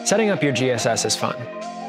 Setting up your GSS is fun,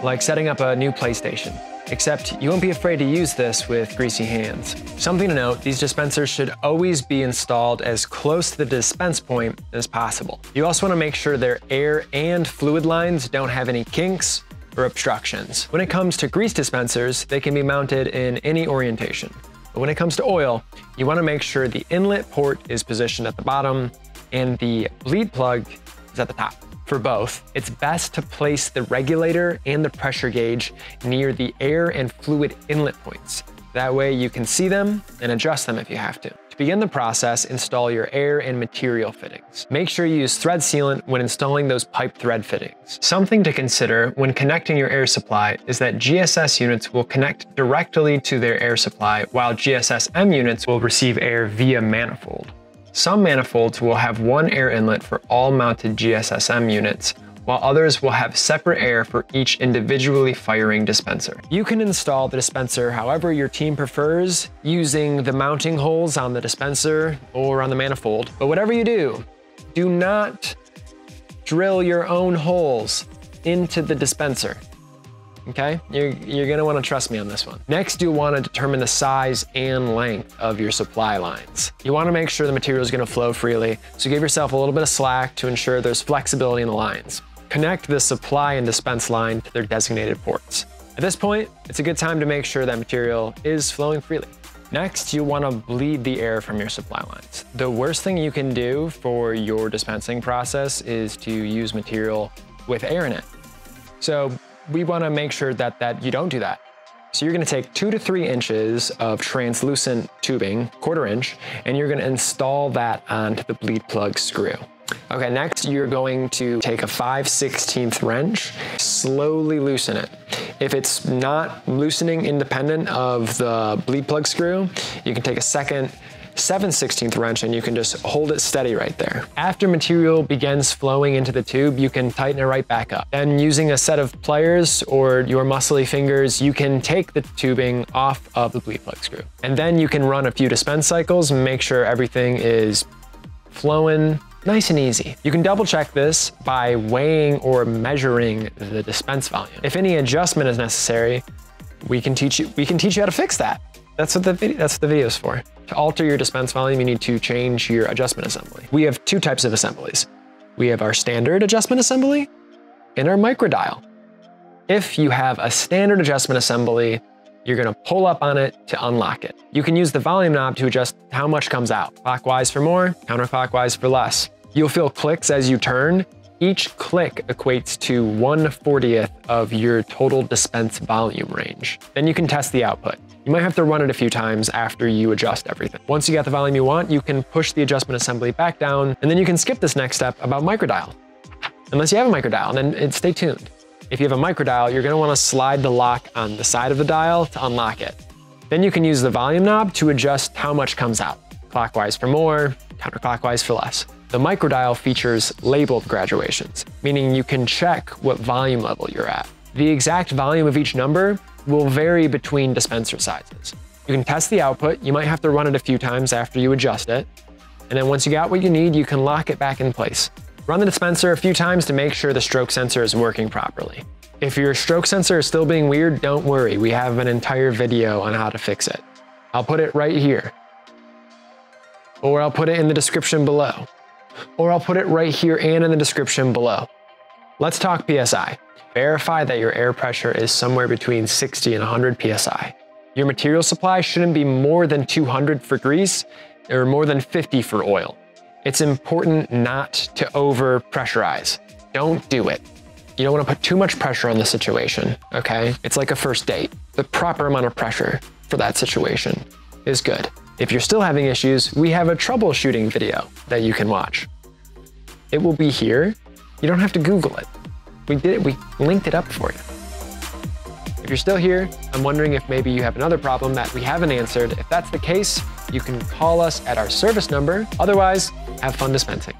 like setting up a new PlayStation, except you won't be afraid to use this with greasy hands. Something to note, these dispensers should always be installed as close to the dispense point as possible. You also want to make sure their air and fluid lines don't have any kinks or obstructions. When it comes to grease dispensers, they can be mounted in any orientation. But when it comes to oil, you want to make sure the inlet port is positioned at the bottom and the bleed plug is at the top. For both, it's best to place the regulator and the pressure gauge near the air and fluid inlet points. That way you can see them and adjust them if you have to. To begin the process, install your air and material fittings. Make sure you use thread sealant when installing those pipe thread fittings. Something to consider when connecting your air supply is that GSS units will connect directly to their air supply, while GSSM units will receive air via manifold. Some manifolds will have one air inlet for all mounted GSSM units, while others will have separate air for each individually firing dispenser. You can install the dispenser however your team prefers, using the mounting holes on the dispenser or on the manifold. But whatever you do, do not drill your own holes into the dispenser. Okay, you're gonna wanna trust me on this one. Next, you'll wanna determine the size and length of your supply lines. You wanna make sure the material is gonna flow freely, so give yourself a little bit of slack to ensure there's flexibility in the lines. Connect the supply and dispense line to their designated ports. At this point, it's a good time to make sure that material is flowing freely. Next, you wanna bleed the air from your supply lines. The worst thing you can do for your dispensing process is to use material with air in it. So we wanna make sure that you don't do that. So you're gonna take 2 to 3 inches of translucent tubing, 1/4 inch, and you're gonna install that onto the bleed plug screw. Okay, next you're going to take a 5/16 wrench, slowly loosen it. If it's not loosening independent of the bleed plug screw, you can take a second 7/16 wrench and you can just hold it steady right there. After material begins flowing into the tube, you can tighten it right back up. Then using a set of pliers or your muscly fingers, you can take the tubing off of the bleed plug screw. And then you can run a few dispense cycles and make sure everything is flowing nice and easy. You can double check this by weighing or measuring the dispense volume. If any adjustment is necessary, we can teach you how to fix that. That's what the video is for. To alter your dispense volume, you need to change your adjustment assembly. We have 2 types of assemblies. We have our standard adjustment assembly and our microdial. If you have a standard adjustment assembly, you're gonna pull up on it to unlock it. You can use the volume knob to adjust how much comes out. Clockwise for more, counterclockwise for less. You'll feel clicks as you turn. Each click equates to 1/40th of your total dispense volume range. Then you can test the output. You might have to run it a few times after you adjust everything. Once you got the volume you want, you can push the adjustment assembly back down, and then you can skip this next step about microdial. Unless you have a microdial, then stay tuned. If you have a microdial, you're gonna wanna slide the lock on the side of the dial to unlock it. Then you can use the volume knob to adjust how much comes out. Clockwise for more, counterclockwise for less. The microdial features labeled graduations, meaning you can check what volume level you're at. The exact volume of each number will vary between dispenser sizes. You can test the output. You might have to run it a few times after you adjust it. And then once you got what you need, you can lock it back in place. Run the dispenser a few times to make sure the stroke sensor is working properly. If your stroke sensor is still being weird, don't worry. We have an entire video on how to fix it. I'll put it right here. Or I'll put it in the description below. Or I'll put it right here and in the description below. Let's talk PSI. Verify that your air pressure is somewhere between 60 and 100 PSI. Your material supply shouldn't be more than 200 for grease or more than 50 for oil. It's important not to over pressurize. Don't do it. You don't want to put too much pressure on the situation, okay? It's like a first date. The proper amount of pressure for that situation is good. If you're still having issues, we have a troubleshooting video that you can watch. It will be here. You don't have to Google it. We did it, we linked it up for you. If you're still here, I'm wondering if maybe you have another problem that we haven't answered. If that's the case, you can call us at our service number. Otherwise, have fun dispensing.